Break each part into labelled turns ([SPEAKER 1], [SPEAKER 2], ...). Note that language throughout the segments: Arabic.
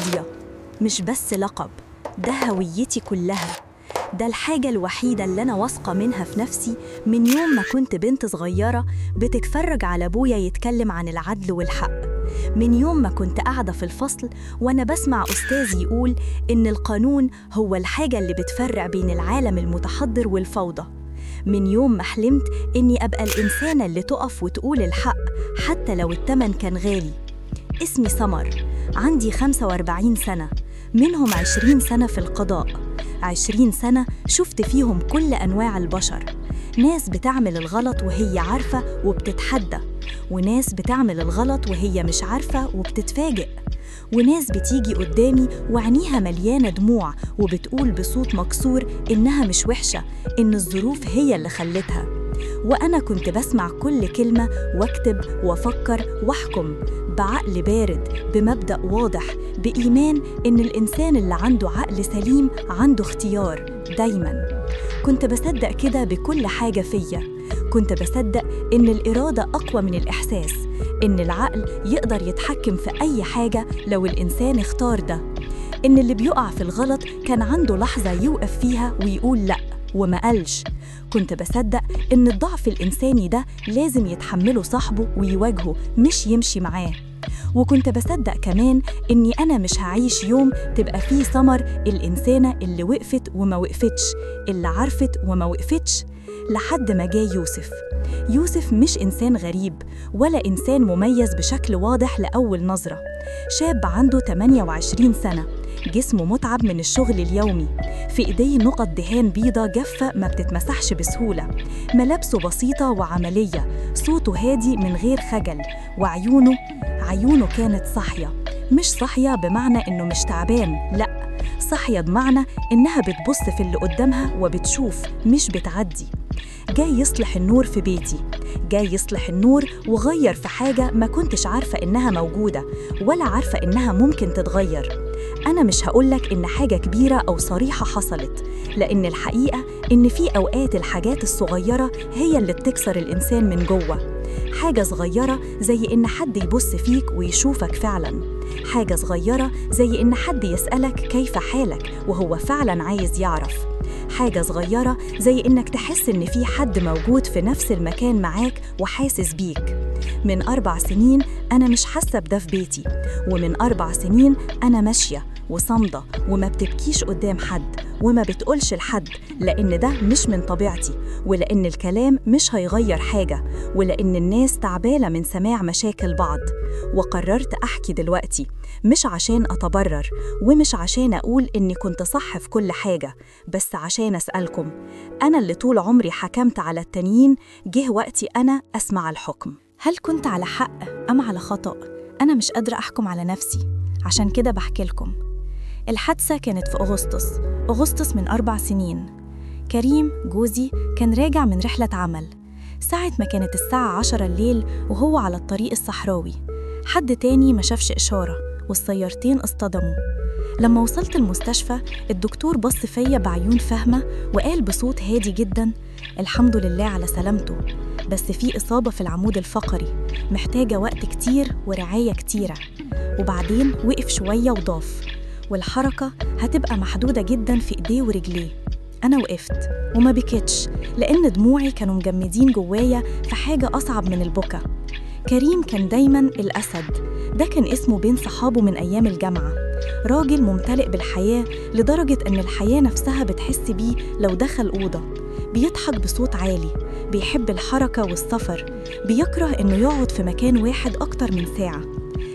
[SPEAKER 1] راضية مش بس لقب، ده هويتي كلها. ده الحاجة الوحيدة اللي أنا واثقة منها في نفسي من يوم ما كنت بنت صغيرة بتتفرج على أبويا يتكلم عن العدل والحق، من يوم ما كنت قاعدة في الفصل وأنا بسمع أستاذي يقول إن القانون هو الحاجة اللي بتفرق بين العالم المتحضر والفوضى، من يوم ما حلمت إني أبقى الإنسانة اللي تقف وتقول الحق حتى لو التمن كان غالي. اسمي سمر، عندي 45 سنة، منهم 20 سنة في القضاء. 20 سنة شفت فيهم كل أنواع البشر، ناس بتعمل الغلط وهي عارفة وبتتحدى، وناس بتعمل الغلط وهي مش عارفة وبتتفاجئ، وناس بتيجي قدامي وعينيها مليانة دموع وبتقول بصوت مكسور إنها مش وحشة، إن الظروف هي اللي خلتها. وأنا كنت بسمع كل كلمة واكتب وافكر واحكم بعقل بارد، بمبدأ واضح، بإيمان إن الإنسان اللي عنده عقل سليم عنده اختيار دايماً. كنت بصدق كده بكل حاجة فيا، كنت بصدق إن الإرادة أقوى من الإحساس، إن العقل يقدر يتحكم في أي حاجة لو الإنسان اختار ده، إن اللي بيقع في الغلط كان عنده لحظة يوقف فيها ويقول لأ وما قالش. كنت بصدق إن الضعف الإنساني ده لازم يتحمله صاحبه ويواجهه مش يمشي معاه. وكنت بصدق كمان إني أنا مش هعيش يوم تبقى فيه سمر الإنسانة اللي وقفت وما وقفتش، اللي عرفت وما وقفتش، لحد ما جاء يوسف. يوسف مش إنسان غريب ولا إنسان مميز بشكل واضح لأول نظرة، شاب عنده 28 سنة، جسمه متعب من الشغل اليومي، في إيديه نقط دهان بيضة جافة ما بتتمسحش بسهولة، ملابسه بسيطة وعملية، صوته هادي من غير خجل، وعيونه كانت صاحية، مش صاحية بمعنى إنه مش تعبان، لأ، صاحية بمعنى إنها بتبص في اللي قدامها وبتشوف مش بتعدي. جاي يصلح النور في بيتي، جاي يصلح النور وغير في حاجة ما كنتش عارفة إنها موجودة ولا عارفة إنها ممكن تتغير. أنا مش هقولك إن حاجة كبيرة أو صريحة حصلت، لأن الحقيقة إن في أوقات الحاجات الصغيرة هي اللي بتكسر الإنسان من جوه. حاجة صغيرة زي إن حد يبص فيك ويشوفك فعلاً، حاجة صغيرة زي إن حد يسألك كيف حالك وهو فعلاً عايز يعرف، حاجة صغيرة زي إنك تحس إن في حد موجود في نفس المكان معاك وحاسس بيك. من 4 سنين أنا مش حاسة بده في بيتي، ومن 4 سنين أنا ماشية وصامدة وما بتبكيش قدام حد وما بتقولش لحد، لأن ده مش من طبيعتي، ولأن الكلام مش هيغير حاجة، ولأن الناس تعبانة من سماع مشاكل بعض. وقررت أحكي دلوقتي، مش عشان أتبرر ومش عشان أقول إني كنت صح في كل حاجة، بس عشان أسألكم، أنا اللي طول عمري حكمت على التانيين، جه وقتي أنا أسمع الحكم. هل كنت على حق أم على خطأ؟ أنا مش قادرة أحكم على نفسي، عشان كده بحكي لكم. الحادثة كانت في أغسطس من 4 سنين. كريم جوزي كان راجع من رحلة عمل، ساعة ما كانت الساعة 10 الليل وهو على الطريق الصحراوي، حد تاني ما شافش إشارة والسيارتين اصطدموا. لما وصلت المستشفى الدكتور بص فيا بعيون فاهمة وقال بصوت هادي جدا: الحمد لله على سلامته، بس في إصابة في العمود الفقري محتاجة وقت كتير ورعاية كتيرة. وبعدين وقف شوية وضاف: والحركة هتبقى محدودة جدا في إيديه ورجليه. أنا وقفت وما بكتش لأن دموعي كانوا مجمدين جوايا في حاجة أصعب من البكا. كريم كان دايماً الأسد، ده كان اسمه بين صحابه من أيام الجامعة، راجل ممتلئ بالحياة لدرجة أن الحياة نفسها بتحس بيه لو دخل أوضة. بيضحك بصوت عالي، بيحب الحركة والسفر، بيكره أنه يقعد في مكان واحد أكتر من ساعة.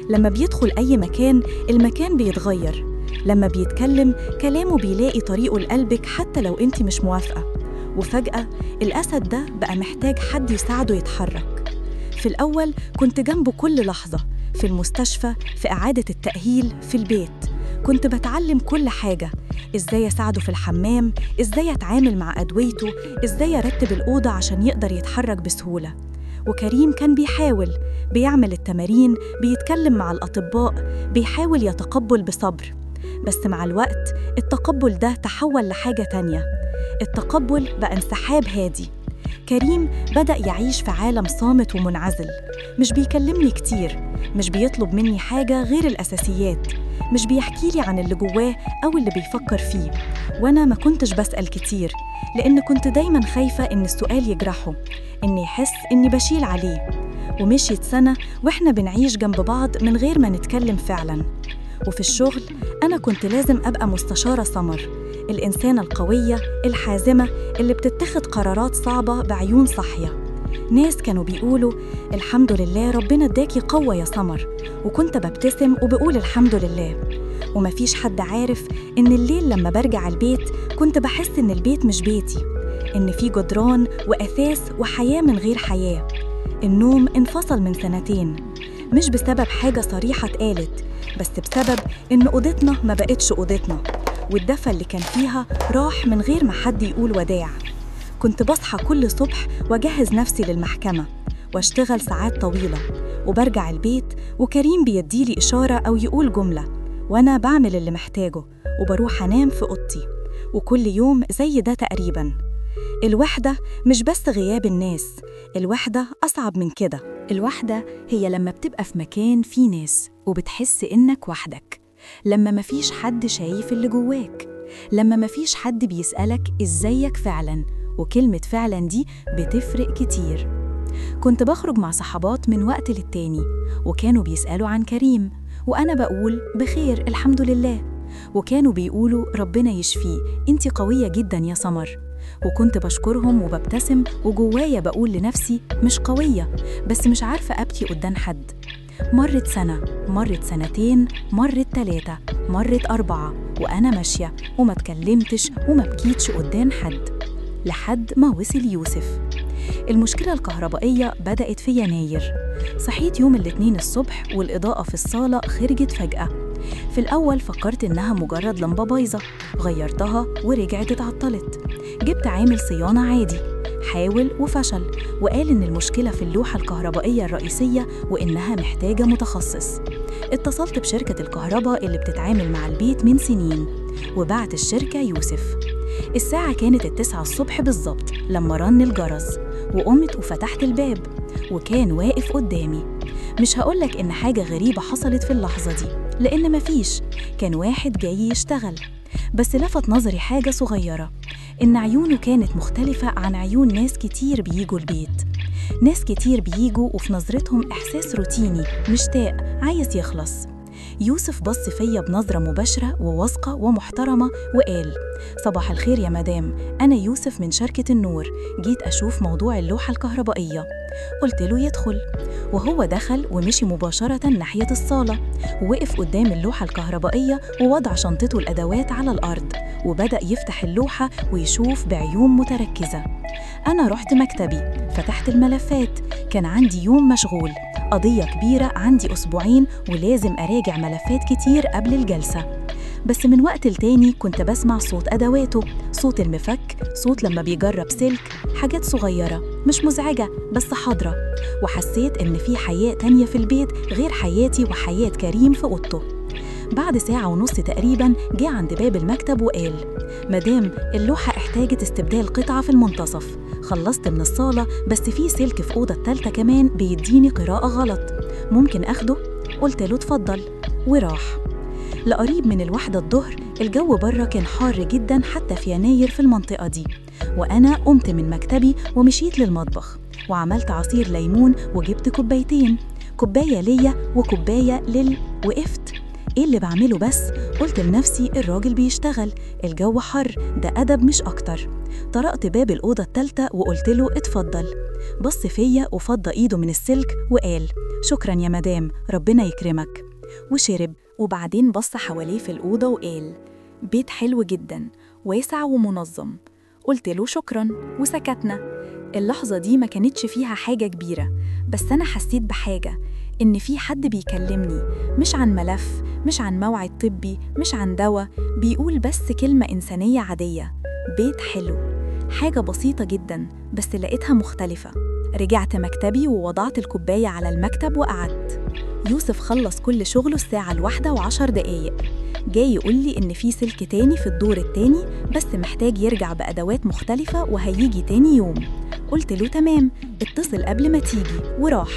[SPEAKER 1] لما بيدخل أي مكان المكان بيتغير، لما بيتكلم كلامه بيلاقي طريقه لقلبك حتى لو أنت مش موافقة. وفجأة الأسد ده بقى محتاج حد يساعده يتحرك. في الأول كنت جنبه كل لحظة، في المستشفى، في إعادة التأهيل، في البيت، كنت بتعلم كل حاجة، إزاي أساعده في الحمام، إزاي أتعامل مع أدويته، إزاي أرتب الأوضة عشان يقدر يتحرك بسهولة. وكريم كان بيعمل التمارين، بيتكلم مع الأطباء، بيحاول يتقبل بصبر. بس مع الوقت التقبل ده تحول لحاجة تانية، التقبل بقى انسحاب هادي. كريم بدأ يعيش في عالم صامت ومنعزل، مش بيكلمني كتير، مش بيطلب مني حاجة غير الأساسيات، مش بيحكي لي عن اللي جواه أو اللي بيفكر فيه. وأنا ما كنتش بسأل كتير، لأن كنت دايماً خايفة إن السؤال يجرحه، إني يحس إني بشيل عليه. ومشيت سنة وإحنا بنعيش جنب بعض من غير ما نتكلم فعلاً. وفي الشغل أنا كنت لازم أبقى مستشارة سمر، الإنسانة القوية الحازمة اللي بتتخذ قرارات صعبة بعيون صاحية. ناس كانوا بيقولوا الحمد لله ربنا اداكي قوة يا سمر، وكنت ببتسم وبقول الحمد لله. ومفيش حد عارف إن الليل لما برجع البيت كنت بحس إن البيت مش بيتي، إن في جدران وأثاث وحياة من غير حياة. النوم انفصل من 2 سنين، مش بسبب حاجة صريحة اتقالت، بس بسبب إن أوضتنا ما بقتش أوضتنا، والدفى اللي كان فيها راح من غير ما حد يقول وداع. كنت بصحى كل صبح وأجهز نفسي للمحكمة واشتغل ساعات طويلة، وبرجع البيت وكريم بيديلي إشارة أو يقول جملة، وأنا بعمل اللي محتاجه وبروح أنام في أوضتي. وكل يوم زي ده تقريباً. الوحدة مش بس غياب الناس، الوحدة أصعب من كده. الوحدة هي لما بتبقى في مكان فيه ناس وبتحس إنك وحدك، لما مفيش حد شايف اللي جواك، لما مفيش حد بيسألك إزيك فعلاً، وكلمة فعلاً دي بتفرق كتير. كنت بخرج مع صحبات من وقت للتاني، وكانوا بيسألوا عن كريم، وأنا بقول بخير الحمد لله، وكانوا بيقولوا ربنا يشفيه، انتي قوية جداً يا سمر. وكنت بشكرهم وببتسم، وجوايا بقول لنفسي مش قوية، بس مش عارفة أبكي قدام حد. مرت سنة، مرت 2 سنين، مرت 3، مرت 4، وأنا ماشية وما اتكلمتش وما بكيتش قدام حد، لحد ما وصل يوسف. المشكلة الكهربائية بدأت في يناير. صحيت يوم الاثنين الصبح والإضاءة في الصالة خرجت فجأة. في الأول فكرت إنها مجرد لمبة بايظة، غيرتها ورجعت اتعطلت. جبت عامل صيانة عادي، حاول وفشل، وقال إن المشكلة في اللوحة الكهربائية الرئيسية وإنها محتاجة متخصص. اتصلت بشركة الكهرباء اللي بتتعامل مع البيت من سنين، وبعت الشركة يوسف. الساعة كانت 9 الصبح بالظبط لما رن الجرس، وقمت وفتحت الباب، وكان واقف قدامي. مش هقولك إن حاجة غريبة حصلت في اللحظة دي، لأن مفيش، كان واحد جاي يشتغل. بس لفت نظري حاجة صغيرة، إن عيونه كانت مختلفة عن عيون ناس كتير بيجوا البيت. ناس كتير بيجوا وفي نظرتهم إحساس روتيني مشتاق عايز يخلص. يوسف بص فيا بنظرة مباشرة وواثقة ومحترمة وقال: صباح الخير يا مدام، أنا يوسف من شركة النور، جيت أشوف موضوع اللوحة الكهربائية. قلت له يدخل، وهو دخل ومشي مباشرة ناحية الصالة، ووقف قدام اللوحة الكهربائية ووضع شنطته الأدوات على الأرض، وبدأ يفتح اللوحة ويشوف بعيون متركزة. أنا رحت مكتبي، فتحت الملفات، كان عندي يوم مشغول، قضية كبيرة عندي 2 أسبوع ولازم أراجع ملفات كتير قبل الجلسة. بس من وقت لتاني كنت بسمع صوت أدواته، صوت المفك، صوت لما بيجرب سلك، حاجات صغيرة مش مزعجة بس حاضرة. وحسيت إن في حياة تانية في البيت غير حياتي وحياة كريم في أوضته. بعد 1.5 ساعة تقريباً جه عند باب المكتب وقال: مدام، اللوحة احتاجت استبدال قطعة في المنتصف، خلصت من الصالة بس في سلك في أوضة التالتة كمان بيديني قراءة غلط، ممكن أخده؟ قلت له اتفضل، وراح. لقريب من 1 الظهر الجو بره كان حار جداً حتى في يناير في المنطقة دي، وأنا قمت من مكتبي ومشيت للمطبخ وعملت عصير ليمون وجبت 2 كوبايات، كوباية ليا وكوباية وقفت، إيه اللي بعمله بس؟ قلت لنفسي الراجل بيشتغل، الجو حر، ده أدب مش أكتر. طرقت باب الأوضة التالتة وقلت له اتفضل. بص فيا وفض إيده من السلك وقال: شكرا يا مدام، ربنا يكرمك، وشرب. وبعدين بص حواليه في الأوضة وقال: بيت حلو جدا، واسع ومنظم. قلت له شكرا وسكتنا. اللحظة دي ما كانتش فيها حاجة كبيرة، بس أنا حسيت بحاجة، إن في حد بيكلمني، مش عن ملف، مش عن موعد طبي، مش عن دواء، بيقول بس كلمة إنسانية عادية: بيت حلو. حاجة بسيطة جدا بس لقيتها مختلفة. رجعت مكتبي ووضعت الكوباية على المكتب وقعدت. يوسف خلص كل شغله 1:10 جاي يقول لي إن في سلك تاني في الدور التاني، بس محتاج يرجع بأدوات مختلفة وهيجي تاني يوم.
[SPEAKER 2] قلت له تمام، اتصل قبل ما تيجي، وراح.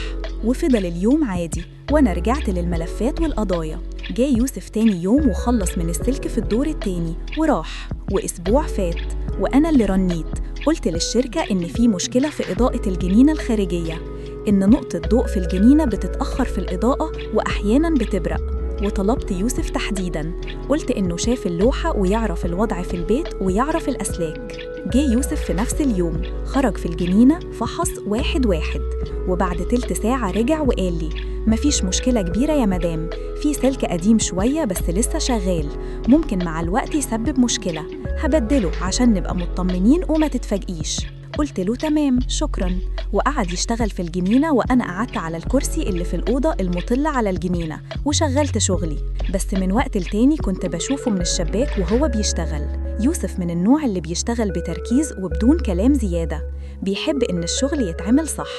[SPEAKER 2] وفضل اليوم عادي، وأنا رجعت للملفات والقضايا. جاء يوسف تاني يوم وخلص من السلك في الدور التاني وراح. وأسبوع فات وأنا اللي رنيت، قلت للشركة إن في مشكلة في إضاءة الجنينة الخارجية، إن نقطة ضوء في الجنينة بتتأخر في الإضاءة وأحياناً بتبرق. وطلبت يوسف تحديداً، قلت إنه شاف اللوحة ويعرف الوضع في البيت ويعرف الأسلاك. جاء يوسف في نفس اليوم، خرج في الجنينة، فحص واحد واحد، وبعد تلت ساعة رجع وقال لي مفيش مشكلة كبيرة يا مدام، في سلك قديم شوية بس لسه شغال، ممكن مع الوقت يسبب مشكلة، هبدله عشان نبقى مطمنين وما تتفاجئيش. قلت له تمام شكراً، وقعد يشتغل في الجنينة وأنا قعدت على الكرسي اللي في الأوضة المطلة على الجنينة وشغلت شغلي. بس من وقت لتاني كنت بشوفه من الشباك وهو بيشتغل. يوسف من النوع اللي بيشتغل بتركيز وبدون كلام زيادة، بيحب إن الشغل يتعمل صح.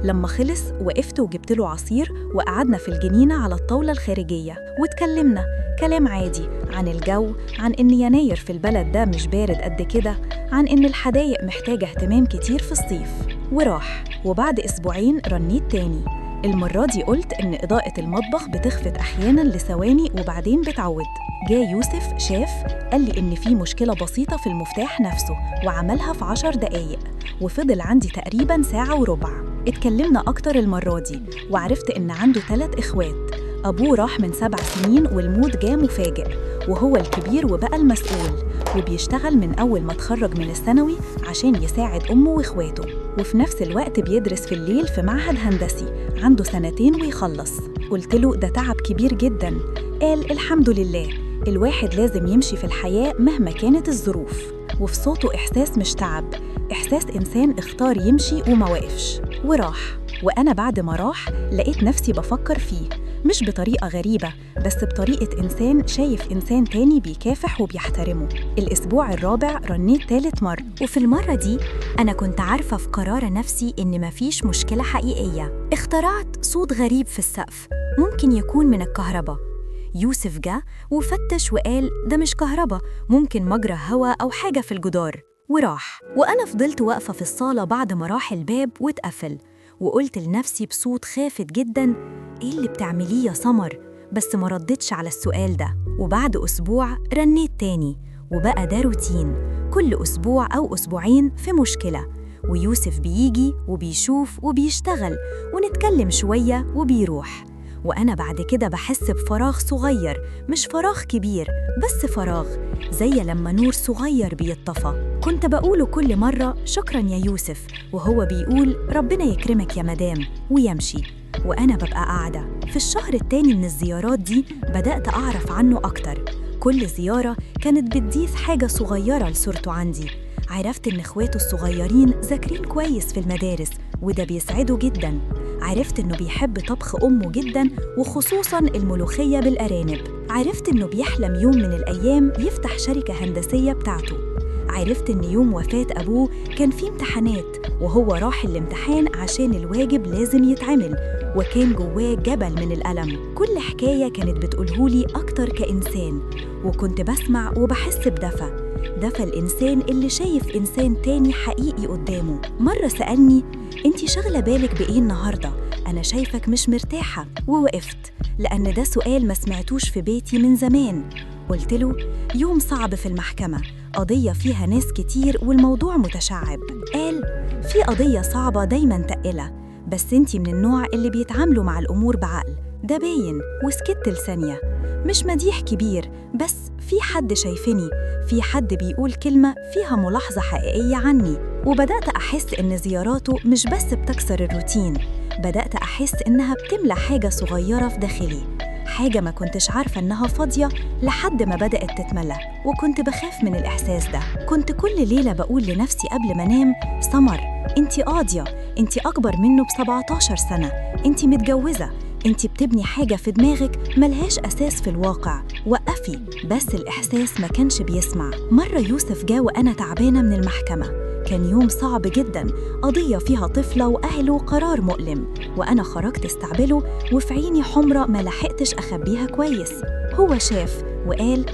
[SPEAKER 2] لما خلص وقفت وجبت له عصير وقعدنا في الجنينة على الطاولة الخارجية واتكلمنا كلام عادي عن الجو، عن إن يناير في البلد ده مش بارد قد كده، عن إن الحدايق محتاجة اهتمام كتير في الصيف. وراح. وبعد أسبوعين رنيت تاني، المرة دي قلت إن إضاءة المطبخ بتخفت أحياناً لثواني وبعدين بتعود. جاء يوسف شاف، قال لي إن في مشكلة بسيطة في المفتاح نفسه وعملها في 10 دقايق، وفضل عندي تقريباً ساعة وربع. اتكلمنا أكتر المرة دي وعرفت إن عنده 3 إخوات، أبوه راح من 7 سنين والموت جاء مفاجئ، وهو الكبير وبقى المسؤول، وبيشتغل من أول ما اتخرج من الثانوي عشان يساعد أمه وإخواته، وفي نفس الوقت بيدرس في الليل في معهد هندسي، عنده 2 ويخلص. قلت له ده تعب كبير جداً. قال الحمد لله، الواحد لازم يمشي في الحياة مهما كانت الظروف. وفي صوته إحساس مش تعب، إحساس إنسان اختار يمشي وما وقفش وراح. وأنا بعد ما راح لقيت نفسي بفكر فيه، مش بطريقة غريبة بس بطريقة إنسان شايف إنسان تاني بيكافح وبيحترمه. الأسبوع الرابع رنيت 3 مرة،
[SPEAKER 1] وفي المرة دي أنا كنت عارفة في قرار نفسي إن مفيش مشكلة حقيقية. اخترعت صوت غريب في السقف، ممكن يكون من الكهرباء. يوسف جه وفتش وقال ده مش كهرباء، ممكن مجرى هوا أو حاجة في الجدار، وراح. وأنا فضلت واقفة في الصالة بعد ما راح الباب واتقفل، وقلت لنفسي بصوت خافت جداً إيه اللي بتعمليه يا سمر؟ بس ما ردتش على السؤال ده. وبعد أسبوع رنيت تاني، وبقى ده روتين، كل أسبوع أو أسبوعين في مشكلة، ويوسف بيجي وبيشوف وبيشتغل ونتكلم شوية وبيروح. وأنا بعد كده بحس بفراغ صغير، مش فراغ كبير بس فراغ، زي لما نور صغير بيطفى. كنت بقوله كل مرة شكراً يا يوسف، وهو بيقول ربنا يكرمك يا مدام ويمشي. وأنا ببقى قاعدة. في الشهر التاني من الزيارات دي بدأت أعرف عنه أكتر، كل زيارة كانت بتضيف حاجة صغيرة لصورته عندي. عرفت إن إخواته الصغيرين ذاكرين كويس في المدارس وده بيسعده جداً. عرفت إنه بيحب طبخ أمه جداً وخصوصاً الملوخية بالأرانب. عرفت إنه بيحلم يوم من الأيام يفتح شركة هندسية بتاعته. عرفت إن يوم وفاة أبوه كان فيه امتحانات وهو راح الامتحان عشان الواجب لازم يتعمل، وكان جواه جبل من الألم. كل حكاية كانت بتقولهولي أكتر كإنسان، وكنت بسمع وبحس دفى الإنسان اللي شايف إنسان تاني حقيقي قدامه. مرة سألني أنتي شغلة بالك بإيه النهاردة؟ أنا شايفك مش مرتاحة. ووقفت لأن ده سؤال ما سمعتوش في بيتي من زمان. قلت له يوم صعب في المحكمة، قضية فيها ناس كتير والموضوع متشعب. قال في قضية صعبة دايماً تقيلة، بس أنتي من النوع اللي بيتعاملوا مع الأمور بعقل، ده باين. وسكت لثانية، مش مديح كبير بس في حد شايفني، في حد بيقول كلمة فيها ملاحظة حقيقية عني. وبدأت أحس إن زياراته مش بس بتكسر الروتين، بدأت أحس إنها بتملى حاجة صغيرة في داخلي، حاجة ما كنتش عارفة إنها فاضية لحد ما بدأت تتملى. وكنت بخاف من الإحساس ده. كنت كل ليلة بقول لنفسي قبل ما أنام سمر أنتي قاضية، أنتي أكبر منه ب17 سنة، أنتي متجوزة، أنتي بتبني حاجة في دماغك ملهاش أساس في الواقع، وقفي. بس الإحساس ما كانش بيسمع. مرة يوسف جا وأنا تعبانة من المحكمة، كان يوم صعب جداً، قضية فيها طفلة وأهله قرار مؤلم، وأنا خرجت استقبله وفي عيني حمرة ما لحقتش أخبيها كويس. هو شاف وقال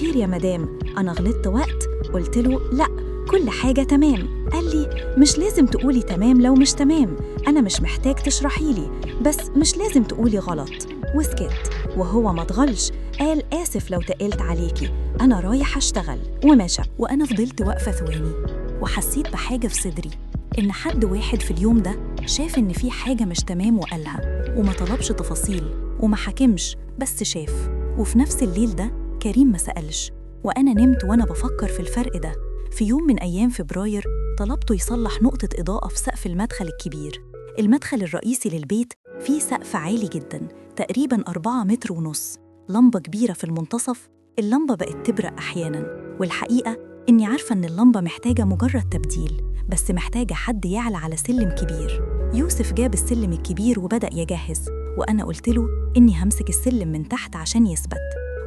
[SPEAKER 1] خير يا مدام، أنا غلطت وقت؟ قلت له لأ، كل حاجة تمام.
[SPEAKER 2] قال لي مش لازم تقولي تمام لو مش تمام، أنا مش محتاج تشرحيلي، بس مش لازم تقولي غلط. وسكت، وهو ما اتغلش، قال آسف لو تقلت عليكي، أنا رايح أشتغل، ومشى. وأنا فضلت واقفة ثواني وحسيت بحاجة في صدري، إن حد واحد في اليوم ده شاف إن في حاجة مش تمام وقالها، وما طلبش تفاصيل وما حكمش، بس شاف. وفي نفس الليل ده كريم ما سألش، وأنا نمت وأنا بفكر في الفرق ده. في يوم من أيام فبراير طلبته يصلح نقطة إضاءة في سقف المدخل الكبير. المدخل الرئيسي للبيت فيه سقف عالي جداً، تقريباً 4 متر ونص، لمبة كبيرة في المنتصف. اللمبة بقت تبرق أحياناً، والحقيقة إني عارفة إن اللمبة محتاجة مجرد تبديل، بس محتاجة حد يعلى على سلم كبير. يوسف جاب السلم الكبير وبدأ يجهز، وأنا قلت له إني همسك السلم من تحت عشان يثبت.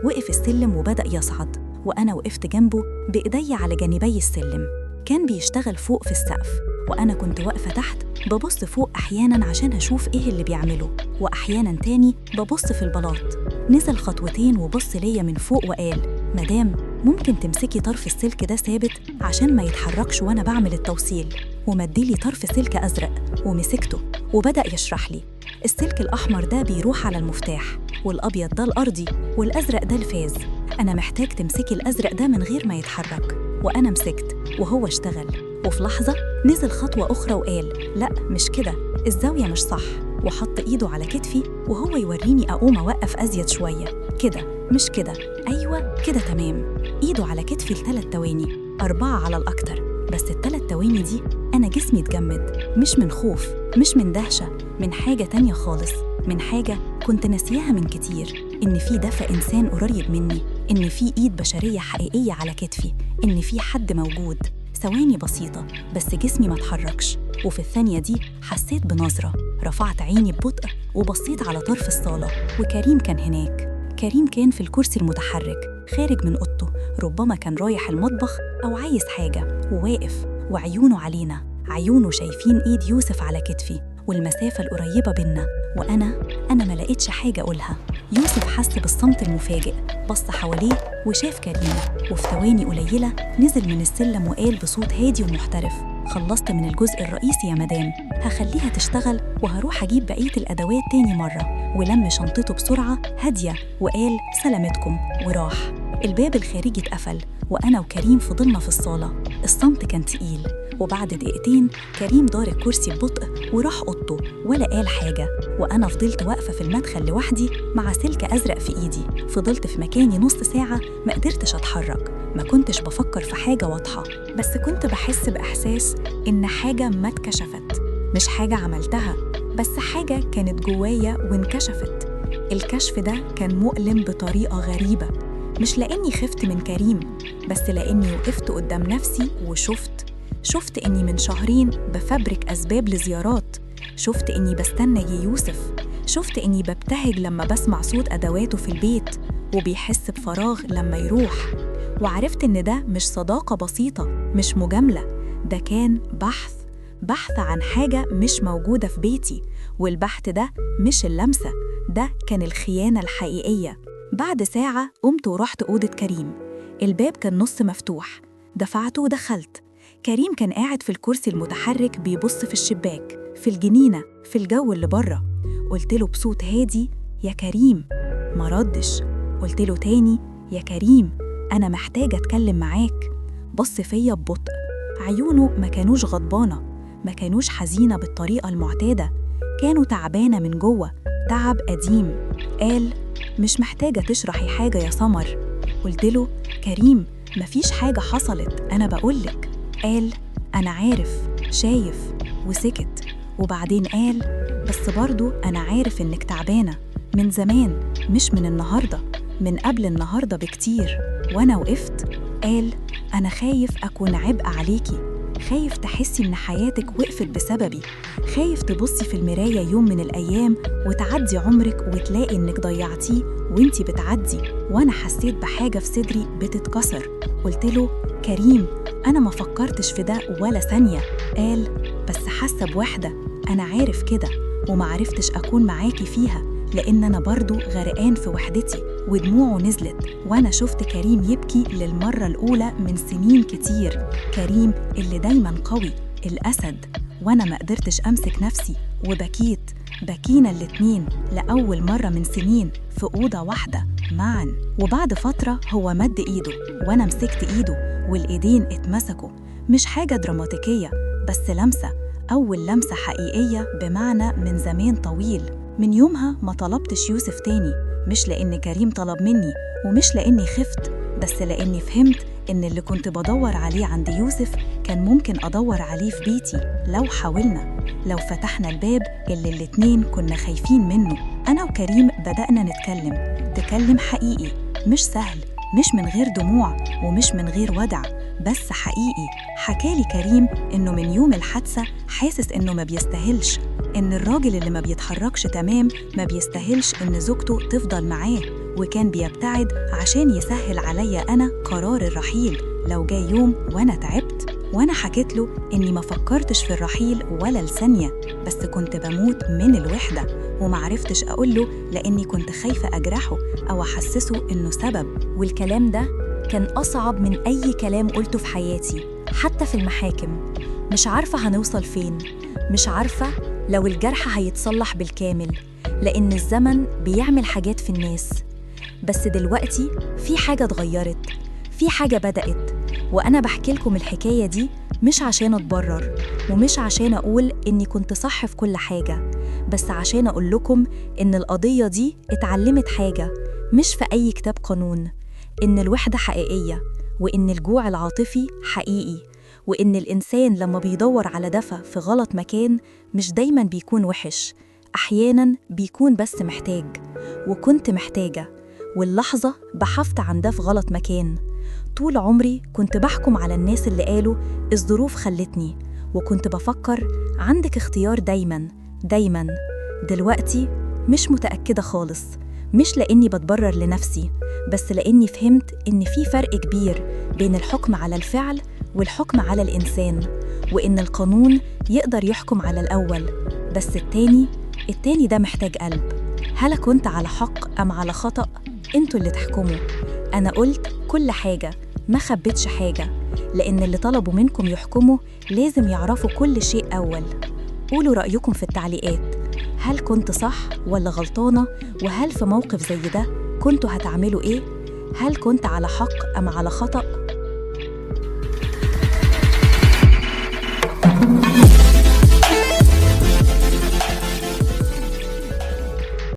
[SPEAKER 2] وقف السلم وبدأ يصعد، وأنا وقفت جنبه بإيدي على جانبي السلم. كان بيشتغل فوق في السقف، وأنا كنت واقفة تحت ببص فوق أحياناً عشان هشوف إيه اللي بيعمله، وأحياناً تاني ببص في البلاط. نزل خطوتين وبص ليا من فوق وقال: مدام، ممكن تمسكي طرف السلك ده ثابت عشان ما يتحركش وأنا بعمل التوصيل. ومديلي طرف سلك أزرق ومسكته، وبدأ يشرح لي: السلك الأحمر ده بيروح على المفتاح، والأبيض ده الأرضي، والأزرق ده الفاز. أنا محتاج تمسكي الأزرق ده من غير ما يتحرك. وأنا مسكت وهو اشتغل، وفي لحظة نزل خطوة أخرى وقال: لا مش كده، الزاوية مش صح. وحط إيده على كتفي وهو يوريني أقوم أوقف أزيد شوية. كده مش كده، أيوة كده تمام. إيده على كتفي ل3 ثواني، 4 على الأكتر، بس ال3 ثواني دي أنا جسمي اتجمد، مش من خوف، مش من دهشة، من حاجة تانية خالص، من حاجة كنت ناسياها من كتير. إن في دفء إنسان قريب مني، إن في إيد بشرية حقيقية على كتفي، إن في حد موجود. ثواني بسيطة بس جسمي ما اتحركش، وفي الثانية دي حسيت بنظرة. رفعت عيني ببطء وبصيت على طرف الصالة، وكريم كان هناك. كريم كان في الكرسي المتحرك خارج من أوضته، ربما كان رايح المطبخ أو عايز حاجة، وواقف وعيونه علينا، عيونه شايفين إيد يوسف على كتفي والمسافة القريبة بينا. وأنا ما لقيتش حاجة أقولها. يوسف حس بالصمت المفاجئ، بص حواليه وشاف كريم، وفي ثواني قليلة نزل من السلم وقال بصوت هادي ومحترف: خلصت من الجزء الرئيسي يا مدام، هخليها تشتغل وهروح أجيب بقية الأدوات تاني مرة. ولم شنطته بسرعة هادية وقال: سلامتكم، وراح. الباب الخارجي اتقفل، وأنا وكريم فضلنا في الصالة. الصمت كان تقيل، وبعد دقيقتين كريم دار الكرسي ببطء وراح أوضته ولا قال حاجة. وأنا فضلت واقفة في المدخل لوحدي مع سلك أزرق في إيدي. فضلت في مكاني نص ساعة، ما قدرتش أتحرك، ما كنتش بفكر في حاجة واضحة، بس كنت بحس بإحساس إن حاجة ما اتكشفت، مش حاجة عملتها، بس حاجة كانت جوايا وانكشفت. الكشف ده كان مؤلم بطريقة غريبة، مش لأني خفت من كريم، بس لأني وقفت قدام نفسي وشفت إني من شهرين بفبرك أسباب لزيارات، شفت إني بستنى يوسف، شفت إني ببتهج لما بسمع صوت أدواته في البيت وبيحس بفراغ لما يروح. وعرفت إن ده مش صداقة بسيطة، مش مجاملة، ده كان بحث عن حاجة مش موجودة في بيتي. والبحث ده مش اللمسة، ده كان الخيانة الحقيقية. بعد ساعة قمت ورحت أوضة كريم. الباب كان نص مفتوح، دفعته ودخلت. كريم كان قاعد في الكرسي المتحرك بيبص في الشباك، في الجنينة، في الجو اللي بره. قلت له بصوت هادي: يا كريم. ما ردش. قلت له تاني: يا كريم، أنا محتاجة أتكلم معاك. بص فيا ببطء، عيونه ما كانوش غضبانة، ما كانوش حزينة بالطريقة المعتادة، كانوا تعبانة من جوه، تعب قديم. قال: مش محتاجة تشرحي حاجة يا سمر. قلت له: كريم، مفيش حاجة حصلت، أنا بقولك. قال: أنا عارف، شايف. وسكت. وبعدين قال: بس برضو أنا عارف إنك تعبانة من زمان، مش من النهاردة، من قبل النهاردة بكتير. وأنا وقفت. قال: أنا خايف أكون عبء عليكي، خايف تحسي إن حياتك وقفت بسببي، خايف تبصي في المراية يوم من الأيام وتعدي عمرك وتلاقي إنك ضيعتيه وإنتي بتعدي. وأنا حسيت بحاجة في صدري بتتكسر. قلت له: كريم، أنا ما فكرتش في ده ولا ثانية. قال: بس حاسة بوحدة، أنا عارف كده، وما عرفتش أكون معاكي فيها لأن أنا برضو غرقان في وحدتي ودموعه نزلت، وأنا شفت كريم يبكي للمرة الأولى من سنين كتير. كريم اللي دايماً قوي، الأسد. وأنا ما قدرتش أمسك نفسي وبكيت. بكينا الاتنين لأول مرة من سنين في أوضة واحدة معاً. وبعد فترة هو مد إيده وأنا مسكت إيده، والإيدين اتمسكوا. مش حاجة دراماتيكية، بس لمسة، أول لمسة حقيقية بمعنى من زمان طويل. من يومها ما طلبتش يوسف تاني، مش لأن كريم طلب مني، ومش لأني خفت، بس لأني فهمت إن اللي كنت بدور عليه عند يوسف كان ممكن أدور عليه في بيتي لو حاولنا، لو فتحنا الباب اللي الاتنين كنا خايفين منه. أنا وكريم بدأنا تكلم حقيقي، مش سهل، مش من غير دموع ومش من غير ودع، بس حقيقي. حكالي كريم إنه من يوم الحادثة حاسس إنه ما بيستاهلش، إن الراجل اللي ما بيتحركش تمام ما بيستاهلش إن زوجته تفضل معاه، وكان بيبتعد عشان يسهل عليا أنا قرار الرحيل لو جاي يوم وأنا تعبت. وأنا حكيت له إني ما فكرتش في الرحيل ولا لثانية، بس كنت بموت من الوحدة، ومعرفتش أقوله لأني كنت خايفة أجرحه أو أحسسه إنه سبب.
[SPEAKER 1] والكلام ده كان أصعب من أي كلام قلته في حياتي، حتى في المحاكم. مش عارفة هنوصل فين، مش عارفة لو الجرح هيتصلح بالكامل، لأن الزمن بيعمل حاجات في الناس. بس دلوقتي في حاجة اتغيرت، في حاجة بدأت، وأنا بحكي لكم الحكاية دي مش عشان أتبرر، ومش عشان أقول إني كنت صح في كل حاجة، بس عشان أقول لكم إن القضية دي اتعلمت حاجة مش في أي كتاب قانون، إن الوحدة حقيقية، وإن الجوع العاطفي حقيقي، وإن الإنسان لما بيدور على دفى في غلط مكان مش دايماً بيكون وحش، أحياناً بيكون بس محتاج. وكنت محتاجة، واللحظة بحثت عن ده في غلط مكان. طول عمري كنت بحكم على الناس اللي قالوا الظروف خلتني، وكنت بفكر عندك اختيار دايماً. دلوقتي مش متأكدة خالص، مش لأني بتبرر لنفسي، بس لأني فهمت إن في فرق كبير بين الحكم على الفعل والحكم على الإنسان، وإن القانون يقدر يحكم على الأول، بس التاني ده محتاج قلب. هل كنت على حق أم على خطأ؟ انتوا اللي تحكموا. أنا قلت كل حاجة، ما خبيتش حاجة، لأن اللي طلبوا منكم يحكموا لازم يعرفوا كل شيء أول. قولوا رأيكم في التعليقات، هل كنت صح ولا غلطانة؟ وهل في موقف زي ده كنتوا هتعملوا إيه؟ هل كنت على حق أم على خطأ؟